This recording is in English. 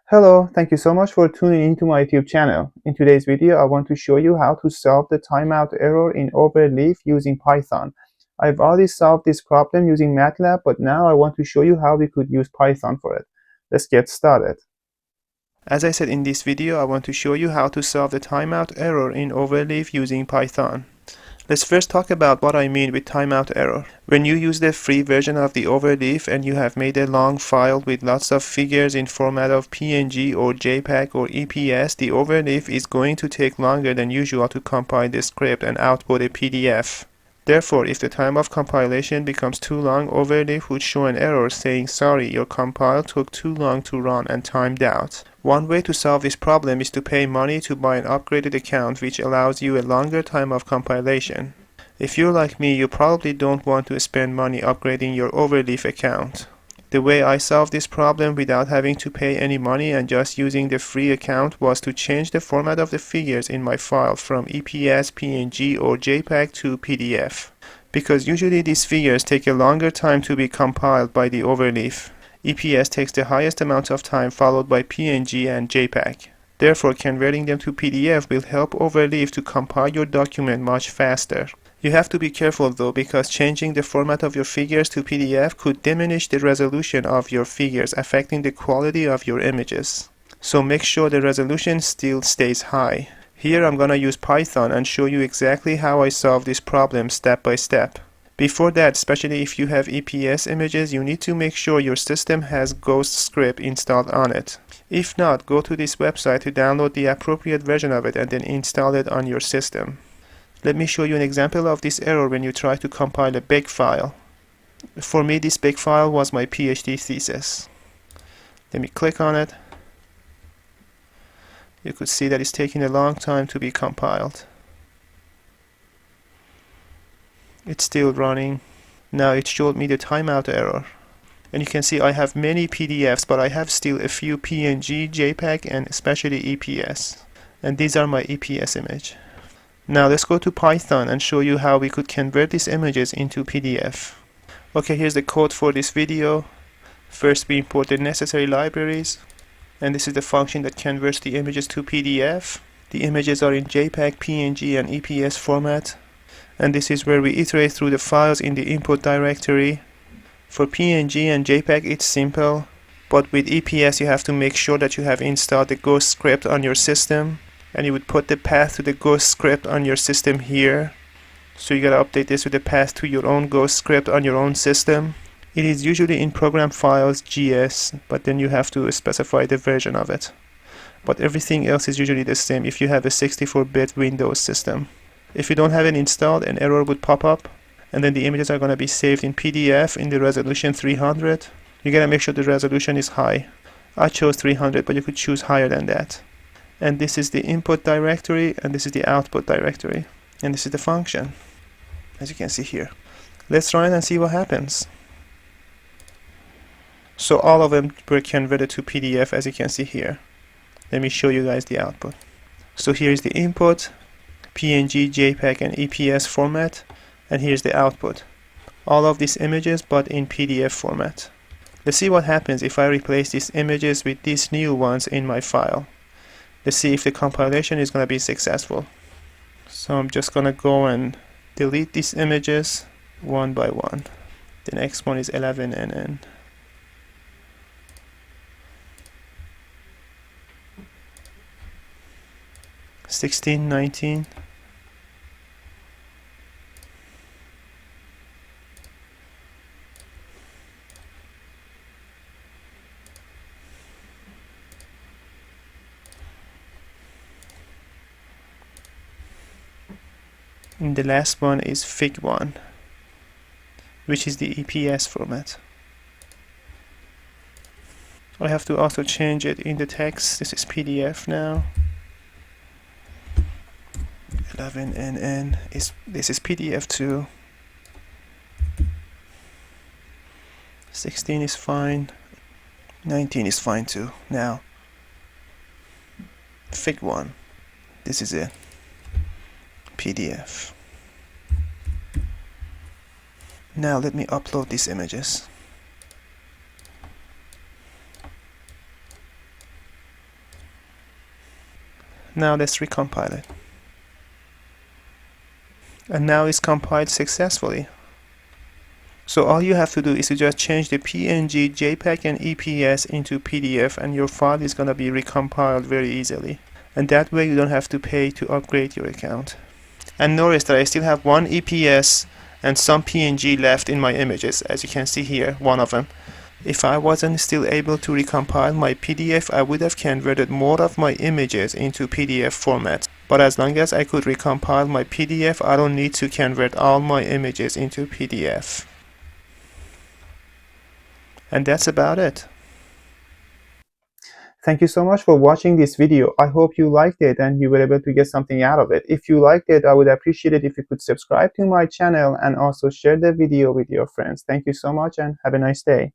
Hello, thank you so much for tuning into my YouTube channel. In today's video, I want to show you how to solve the timeout error in overleaf using Python. I've already solved this problem using MATLAB, but now I want to show you how we could use Python for it. Let's get started. As I said in this video, I want to show you how to solve the timeout error in overleaf using Python. Let's first talk about what I mean with timeout error. When you use the free version of the overleaf and you have made a long file with lots of figures in format of PNG or JPEG or EPS, the overleaf is going to take longer than usual to compile the script and output a PDF. Therefore, if the time of compilation becomes too long, overleaf would show an error saying, "Sorry, your compile took too long to run and timed out." One way to solve this problem is to pay money to buy an upgraded account which allows you a longer time of compilation. If you're like me, you probably don't want to spend money upgrading your overleaf account. The way I solved this problem without having to pay any money and just using the free account was to change the format of the figures in my file from EPS, PNG or JPEG to PDF. Because usually these figures take a longer time to be compiled by the overleaf. EPS takes the highest amount of time, followed by PNG and JPEG. Therefore, converting them to PDF will help overleaf to compile your document much faster. You have to be careful though, because changing the format of your figures to PDF could diminish the resolution of your figures, affecting the quality of your images. So make sure the resolution still stays high. Here I'm gonna use Python and show you exactly how I solve this problem step by step. Before that, especially if you have EPS images, you need to make sure your system has Ghost script installed on it. If not, go to this website to download the appropriate version of it and then install it on your system. Let me show you an example of this error when you try to compile a big file. For me, this big file was my PhD thesis. Let me click on it. You could see that it's taking a long time to be compiled. It's still running. Now it showed me the timeout error. And you can see I have many PDFs, but I have still a few PNG, JPEG, and especially EPS. And these are my EPS image. Now let's go to Python and show you how we could convert these images into PDF. Okay, here's the code for this video. First, we import the necessary libraries, and this is the function that converts the images to PDF. The images are in JPEG, PNG, and EPS format, and this is where we iterate through the files in the input directory. For PNG and JPEG, it's simple, but with EPS you have to make sure that you have installed the Ghost script on your system. And you would put the path to the Ghost script on your system here. So you gotta update this with the path to your own Ghost script on your own system. It is usually in program files GS, but then you have to specify the version of it. But everything else is usually the same if you have a 64-bit Windows system. If you don't have it installed, an error would pop up, and then the images are gonna be saved in PDF in the resolution 300. You gotta make sure the resolution is high. I chose 300, but you could choose higher than that. And this is the input directory, and this is the output directory, and this is the function, as you can see here. Let's run it and see what happens. So all of them were converted to PDF, as you can see here. Let me show you guys the output. So here's the input, PNG, JPEG, and EPS format, and here's the output. All of these images, but in PDF format. Let's see what happens if I replace these images with these new ones in my file. Let's see if the compilation is going to be successful. So I'm just going to go and delete these images one by one. The next one is 11NN. Sixteen, 19. And the last one is Fig1, which is the EPS format. I have to also change it in the text. This is PDF now. 11NN this is PDF too. 16 is fine. 19 is fine too. Now, Fig1. This is it. PDF. Now let me upload these images. Now let's recompile it. And now it's compiled successfully. So all you have to do is to just change the PNG, JPEG, and EPS into PDF, and your file is gonna be recompiled very easily. And that way you don't have to pay to upgrade your account. And notice that I still have one EPS and some PNG left in my images, as you can see here, one of them. If I wasn't still able to recompile my PDF, I would have converted more of my images into PDF format. But as long as I could recompile my PDF, I don't need to convert all my images into PDF. And that's about it. Thank you so much for watching this video. I hope you liked it and you were able to get something out of it. If you liked it, I would appreciate it if you could subscribe to my channel and also share the video with your friends. Thank you so much and have a nice day.